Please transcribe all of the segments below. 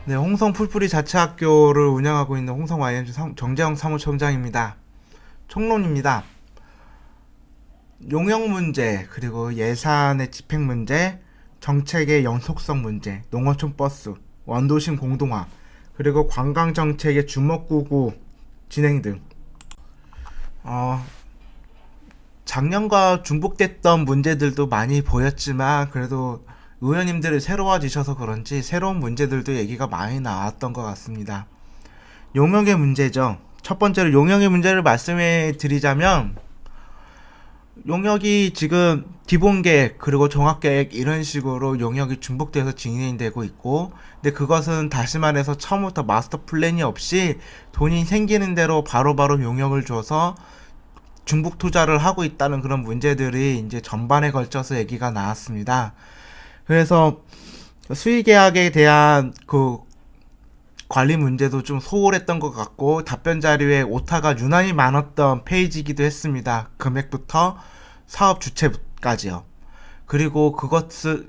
네, 홍성 풀뿌리 자치학교를 운영하고 있는 홍성 YMC 정재영 사무총장입니다. 총론입니다. 용역 문제, 그리고 예산의 집행 문제, 정책의 연속성 문제, 농어촌 버스, 원도심 공동화, 그리고 관광 정책의 주먹구구 진행 등. 어, 작년과 중복됐던 문제들도 많이 보였지만 그래도 의원님들이 새로워지셔서 그런지 새로운 문제들도 얘기가 많이 나왔던 것 같습니다. 용역의 문제죠. 첫 번째로 용역의 문제를 말씀해 드리자면 용역이 지금 기본계획 그리고 종합계획 이런 식으로 용역이 중복돼서 진행되고 있고, 근데 그것은 다시 말해서 처음부터 마스터 플랜이 없이 돈이 생기는 대로 바로바로 용역을 줘서 중복 투자를 하고 있다는 그런 문제들이 이제 전반에 걸쳐서 얘기가 나왔습니다. 그래서 수의계약에 대한 그 관리 문제도 좀 소홀했던 것 같고, 답변 자료에 오타가 유난히 많았던 페이지이기도 했습니다. 금액부터 사업 주체까지요. 그리고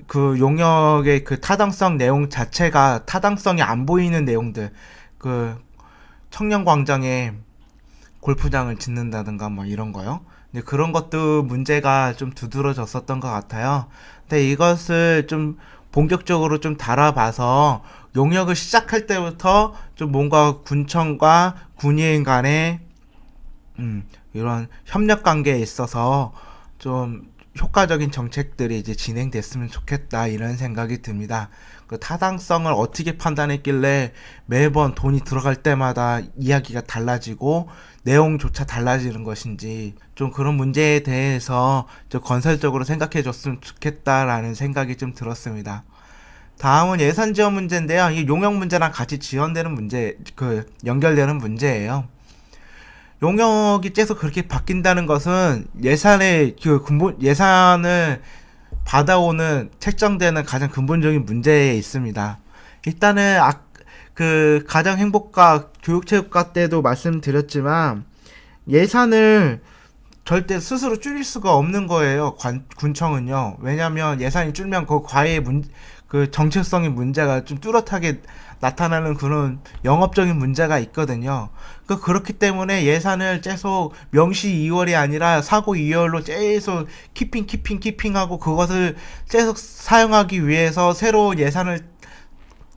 그 용역의 그 타당성 내용 자체가 타당성이 안 보이는 내용들, 그 청년광장에 골프장을 짓는다든가 뭐 이런 거요. 근데 그런 것도 문제가 좀 두드러졌었던 것 같아요. 근데 이것을 좀 본격적으로 좀 달아봐서 용역을 시작할 때부터 좀 뭔가 군청과 군의회 간의 이런 협력 관계에 있어서 좀 효과적인 정책들이 이제 진행됐으면 좋겠다 이런 생각이 듭니다. 그 타당성을 어떻게 판단했길래 매번 돈이 들어갈 때마다 이야기가 달라지고 내용조차 달라지는 것인지 좀 그런 문제에 대해서 좀 건설적으로 생각해 줬으면 좋겠다라는 생각이 좀 들었습니다. 다음은 예산 지원 문제인데요. 이 용역 문제랑 같이 지원되는 문제, 연결되는 문제예요. 용역이 계속 그렇게 바뀐다는 것은 예산의 그 근본 예산을 받아오는 책정되는 가장 근본적인 문제에 있습니다. 일단은 그 가정행복과 교육체육과 때도 말씀드렸지만 예산을 절대 스스로 줄일 수가 없는 거예요. 군청은요. 왜냐하면 예산이 줄면 그 과외의 그 정체성의 문제가 좀 뚜렷하게 나타나는 그런 영업적인 문제가 있거든요. 그렇기 때문에 예산을 계속 명시 2월이 아니라 사고 2월로 계속 키핑하고 그것을 계속 사용하기 위해서 새로 예산을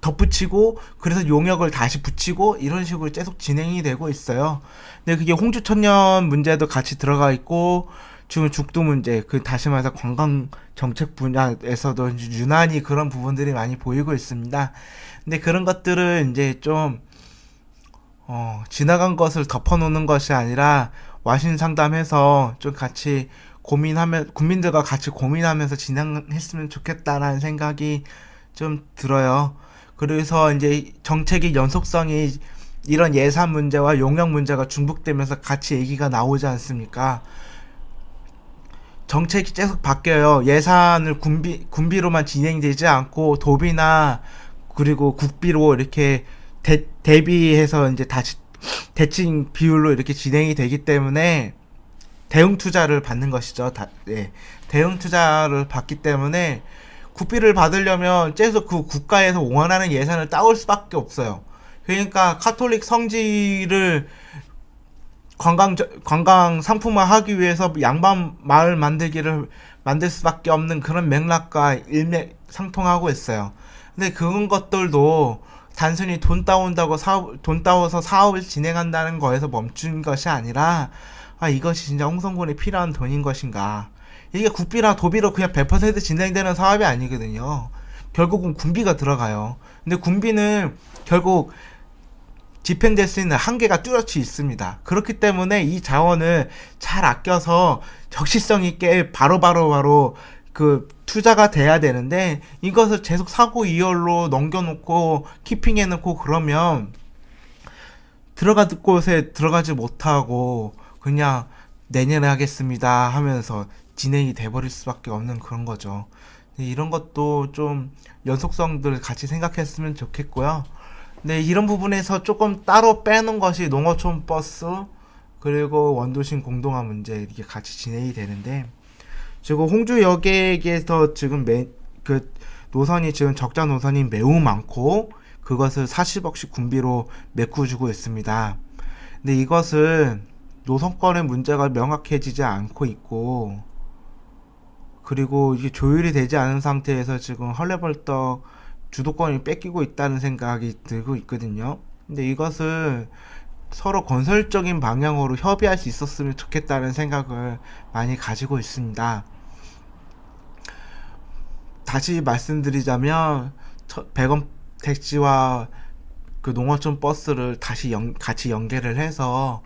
덧붙이고 그래서 용역을 다시 붙이고 이런 식으로 계속 진행이 되고 있어요. 근데 그게 홍주 천년 문제도 같이 들어가 있고 지금 죽도 문제, 그 다시 말해서 관광 정책 분야에서도 유난히 그런 부분들이 많이 보이고 있습니다. 근데 그런 것들을 이제 좀 지나간 것을 덮어놓는 것이 아니라 와신 상담해서 좀 같이 고민하면 국민들과 같이 고민하면서 진행했으면 좋겠다라는 생각이 좀 들어요. 그래서 이제 정책의 연속성이 이런 예산 문제와 용역 문제가 중복되면서 같이 얘기가 나오지 않습니까? 정책이 계속 바뀌어요. 예산을 군비로만 진행되지 않고 도비나 그리고 국비로 이렇게 대비해서 이제 다시 대칭 비율로 이렇게 진행이 되기 때문에 대응 투자를 받는 것이죠. 네. 대응 투자를 받기 때문에 국비를 받으려면 계속 그 국가에서 원하는 예산을 따올 수밖에 없어요. 그러니까 카톨릭 성지를 관광 상품화 하기 위해서 양반 마을 만들 수밖에 없는 그런 맥락과 일맥상통하고 있어요. 근데 그런 것들도 단순히 돈 따워서 사업을 진행한다는 거에서 멈춘 것이 아니라, 이것이 진짜 홍성군에 필요한 돈인 것인가. 이게 국비나 도비로 그냥 100% 진행되는 사업이 아니거든요. 결국은 군비가 들어가요. 근데 군비는 결국 집행될 수 있는 한계가 뚜렷이 있습니다. 그렇기 때문에 이 자원을 잘 아껴서 적시성 있게 바로 그 투자가 돼야 되는데 이것을 계속 사고 이열로 넘겨놓고 키핑해놓고 그러면 들어갈 곳에 들어가지 못하고 그냥 내년에 하겠습니다 하면서 진행이 돼버릴 수밖에 없는 그런 거죠. 이런 것도 좀 연속성들 같이 생각했으면 좋겠고요. 네, 이런 부분에서 조금 따로 빼는 것이 농어촌 버스 그리고 원도심 공동화 문제 이렇게 같이 진행이 되는데, 지금 홍주역에서 지금 그 노선이 지금 적자 노선이 매우 많고 그것을 40억씩 군비로 메꾸주고 있습니다. 근데 이것은 노선권의 문제가 명확해지지 않고 있고, 그리고 이게 조율이 되지 않은 상태에서 지금 헐레벌떡 주도권이 뺏기고 있다는 생각이 들고 있거든요. 근데 이것을 서로 건설적인 방향으로 협의할 수 있었으면 좋겠다는 생각을 많이 가지고 있습니다. 다시 말씀드리자면 백원 택시와 그 농어촌 버스를 다시 같이 연계를 해서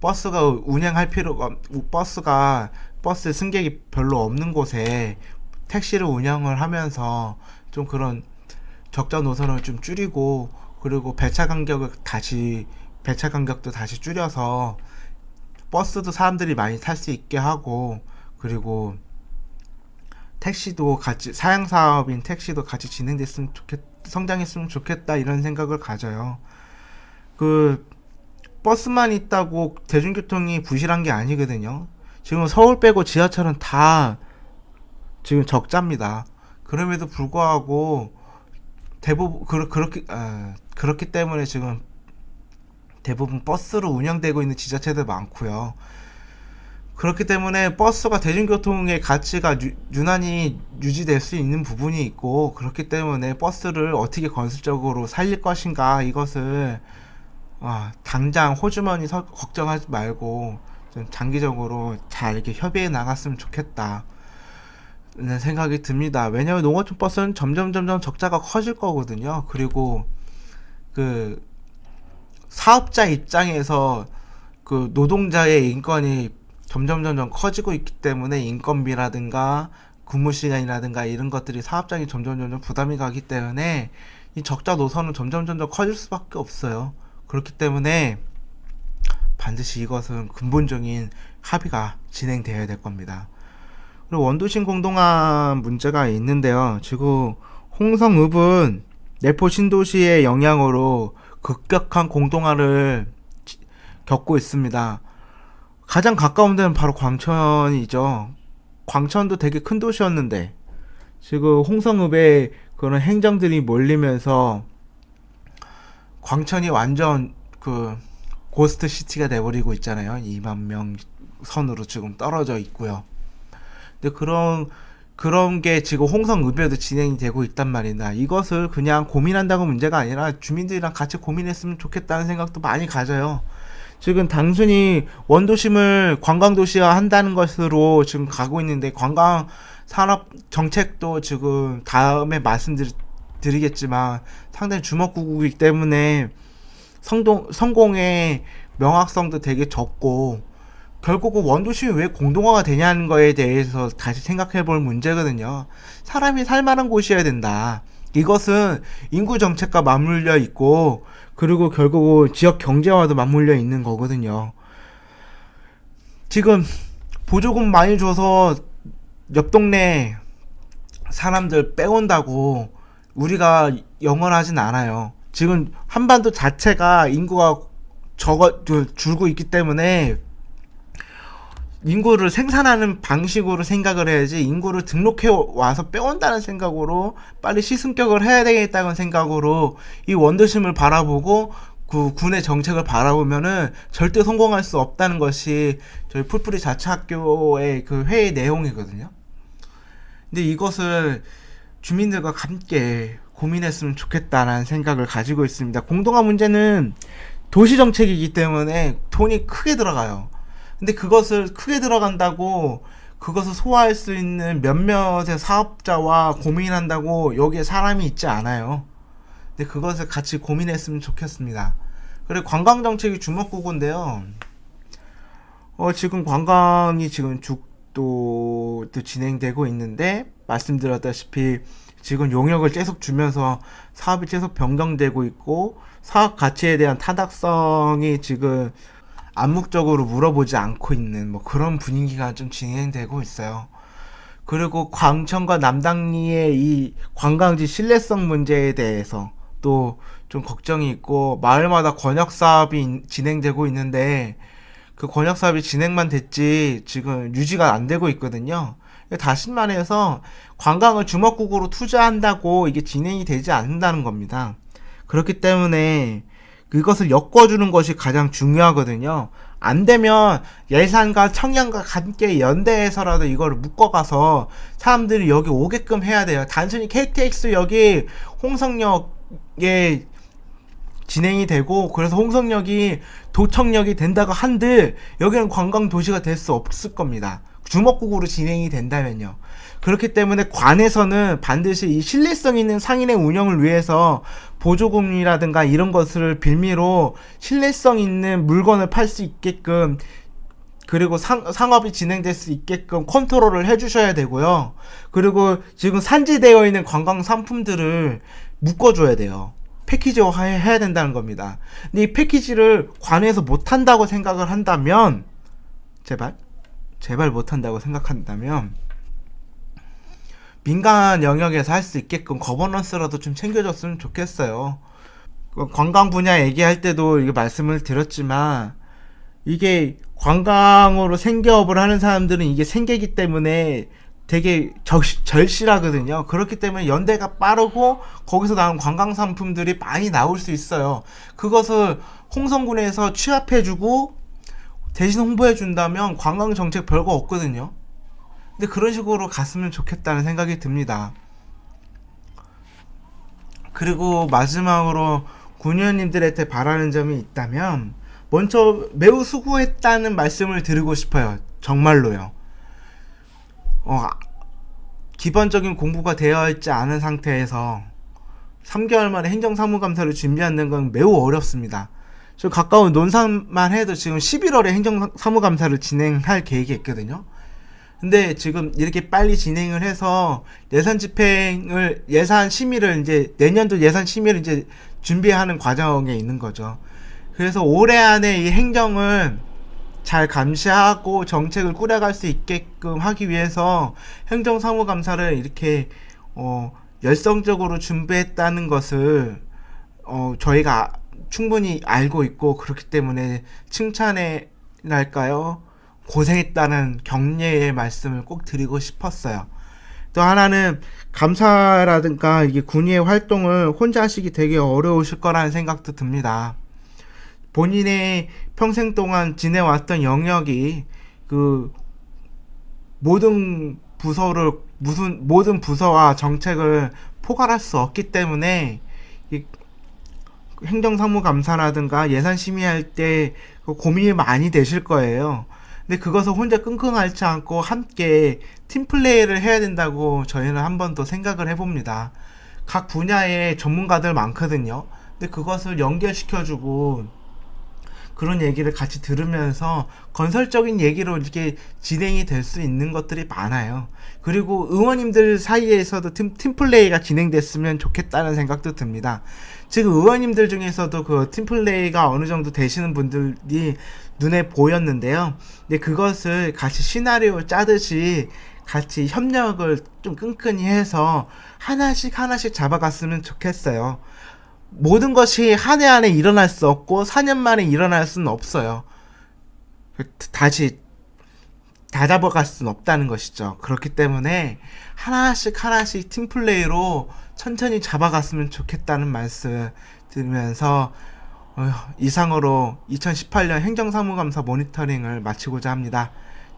버스가 운행할 필요가 버스 승객이 별로 없는 곳에 택시를 운영을 하면서 좀 그런 적자 노선을 좀 줄이고, 그리고 배차 간격도 다시 줄여서 버스도 사람들이 많이 탈 수 있게 하고, 그리고 택시도 같이 사양 사업인 택시도 같이 성장했으면 좋겠다 이런 생각을 가져요. 그 버스만 있다고 대중교통이 부실한 게 아니거든요. 지금 서울 빼고 지하철은 다 지금 적자입니다. 그럼에도 불구하고 대부분 그렇기 때문에 지금 대부분 버스로 운영되고 있는 지자체들 많고요. 그렇기 때문에 버스가 대중교통의 가치가 유난히 유지될 수 있는 부분이 있고, 그렇기 때문에 버스를 어떻게 건설적으로 살릴 것인가, 이것을 당장 호주머니 걱정하지 말고 좀 장기적으로 잘 이렇게 협의해 나갔으면 좋겠다 는 생각이 듭니다. 왜냐하면 농어촌 버스는 점점 적자가 커질 거거든요. 그리고 그 사업자 입장에서 그 노동자의 인권이 점점 커지고 있기 때문에 인건비라든가 근무 시간이라든가 이런 것들이 사업장이 점점 부담이 가기 때문에 이 적자 노선은 점점 커질 수밖에 없어요. 그렇기 때문에 반드시 이것은 근본적인 합의가 진행되어야 될 겁니다. 그리고 원도심 공동화 문제가 있는데요. 지금 홍성읍은 내포 신도시의 영향으로 급격한 공동화를 겪고 있습니다. 가장 가까운 데는 바로 광천이죠. 광천도 되게 큰 도시였는데 지금 홍성읍에 그런 행정들이 몰리면서 광천이 완전 그 고스트 시티가 돼버리고 있잖아요. 2만 명 선으로 지금 떨어져 있고요. 근데 그런 게 지금 홍성읍에도 진행이 되고 있단 말이다. 이것을 그냥 고민한다고 문제가 아니라 주민들이랑 같이 고민했으면 좋겠다는 생각도 많이 가져요. 지금 단순히 원도심을 관광도시화 한다는 것으로 지금 가고 있는데, 관광 산업 정책도 지금 다음에 말씀드리겠지만 상당히 주먹구구이기 때문에 성공의 명확성도 되게 적고, 결국은 원도심이 왜 공동화가 되냐는 거에 대해서 다시 생각해 볼 문제거든요. 사람이 살만한 곳이어야 된다. 이것은 인구 정책과 맞물려 있고, 그리고 결국은 지역 경제와도 맞물려 있는 거거든요. 지금 보조금 많이 줘서 옆 동네 사람들 빼온다고 우리가 영원하진 않아요. 지금 한반도 자체가 인구가 줄고 있기 때문에 인구를 생산하는 방식으로 생각을 해야지, 인구를 등록해 와서 빼온다는 생각으로 빨리 시승격을 해야 되겠다는 생각으로 이 원도심을 바라보고 그 군의 정책을 바라보면은 절대 성공할 수 없다는 것이 저희 풀뿌리 자치학교의 그 회의 내용이거든요. 근데 이것을 주민들과 함께 고민했으면 좋겠다는 생각을 가지고 있습니다. 공동화 문제는 도시정책이기 때문에 돈이 크게 들어가요. 근데 그것을 크게 들어간다고 그것을 소화할 수 있는 몇몇의 사업자와 고민한다고 여기에 사람이 있지 않아요. 근데 그것을 같이 고민했으면 좋겠습니다. 그리고 관광정책이 주먹구구인데요. 지금 관광이 지금 죽도도 진행되고 있는데, 말씀드렸다시피 지금 용역을 계속 주면서 사업이 계속 변경되고 있고, 사업 가치에 대한 타당성이 지금 암묵적으로 물어보지 않고 있는 그런 분위기가 좀 진행되고 있어요. 그리고 광천과 남당리의 이 관광지 신뢰성 문제에 대해서 또 좀 걱정이 있고, 마을마다 권역 사업이 진행되고 있는데 그 권역 사업이 진행만 됐지 지금 유지가 안 되고 있거든요. 다시 말해서 관광을 주먹구구로 투자한다고 이게 진행이 되지 않는다는 겁니다. 그렇기 때문에 그것을 엮어주는 것이 가장 중요하거든요. 안 되면 예산과 청약과 함께 연대해서라도 이걸 묶어가서 사람들이 여기 오게끔 해야 돼요. 단순히 KTX역이 홍성역에 진행이 되고 그래서 홍성역이 도청역이 된다고 한들 여기는 관광도시가 될 수 없을 겁니다. 주먹국으로 진행이 된다면요. 그렇기 때문에 관에서는 반드시 이 신뢰성 있는 상인의 운영을 위해서 보조금이라든가 이런 것을 빌미로 신뢰성 있는 물건을 팔 수 있게끔, 그리고 상업이 진행될 수 있게끔 컨트롤을 해주셔야 되고요. 그리고 지금 산지되어 있는 관광 상품들을 묶어줘야 돼요. 패키지화 해야 된다는 겁니다. 근데 이 패키지를 관에서 못한다고 생각을 한다면, 제발 못한다고 생각한다면 민간 영역에서 할 수 있게끔 거버넌스라도 좀 챙겨줬으면 좋겠어요. 관광 분야 얘기할 때도 이게 말씀을 드렸지만, 이게 관광으로 생계업을 하는 사람들은 이게 생계기 때문에 되게 절실하거든요. 그렇기 때문에 연대가 빠르고 거기서 나온 관광 상품들이 많이 나올 수 있어요. 그것을 홍성군에서 취합해주고 대신 홍보해준다면 관광 정책 별거 없거든요. 근데 그런 식으로 갔으면 좋겠다는 생각이 듭니다. 그리고 마지막으로 군의원님들한테 바라는 점이 있다면, 먼저 매우 수고했다는 말씀을 드리고 싶어요. 정말로요. 기본적인 공부가 되어 있지 않은 상태에서 3개월 만에 행정사무감사를 준비하는 건 매우 어렵습니다. 저 가까운 논산만 해도 지금 11월에 행정사무감사를 진행할 계획이 있거든요. 근데 지금 이렇게 빨리 진행을 해서 예산 심의를 이제 내년도 예산 심의를 이제 준비하는 과정에 있는 거죠. 그래서 올해 안에 이 행정을 잘 감시하고 정책을 꾸려갈 수 있게끔 하기 위해서 행정사무감사를 이렇게 열성적으로 준비했다는 것을 저희가 충분히 알고 있고, 그렇기 때문에 칭찬이랄까요? 고생했다는 격려의 말씀을 꼭 드리고 싶었어요. 또 하나는 감사라든가 이게 군의의 활동을 혼자 하시기 되게 어려우실 거라는 생각도 듭니다. 본인의 평생 동안 지내왔던 영역이 그 모든 부서와 정책을 포괄할 수 없기 때문에 이 행정사무감사라든가 예산 심의할 때 고민이 많이 되실 거예요. 근데 그것을 혼자 끙끙 앓지 않고 함께 팀플레이를 해야 된다고 저희는 한 번 더 생각을 해봅니다. 각 분야에 전문가들 많거든요. 근데 그것을 연결시켜주고 그런 얘기를 같이 들으면서 건설적인 얘기로 이렇게 진행이 될 수 있는 것들이 많아요. 그리고 의원님들 사이에서도 팀플레이가 진행됐으면 좋겠다는 생각도 듭니다. 지금 의원님들 중에서도 그 팀플레이가 어느 정도 되시는 분들이 눈에 보였는데요. 근데 그것을 같이 시나리오 짜듯이 같이 협력을 좀 끈끈이 해서 하나씩 잡아갔으면 좋겠어요. 모든 것이 한 해 안에 일어날 수 없고 4년 만에 일어날 수는 없어요. 다시 다 잡아갈 수는 없다는 것이죠. 그렇기 때문에 하나씩 팀플레이로 천천히 잡아갔으면 좋겠다는 말씀 드리면서 이상으로 2018년 행정사무감사 모니터링을 마치고자 합니다.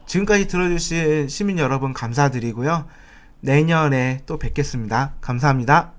지금까지 들어주신 시민 여러분 감사드리고요. 내년에 또 뵙겠습니다. 감사합니다.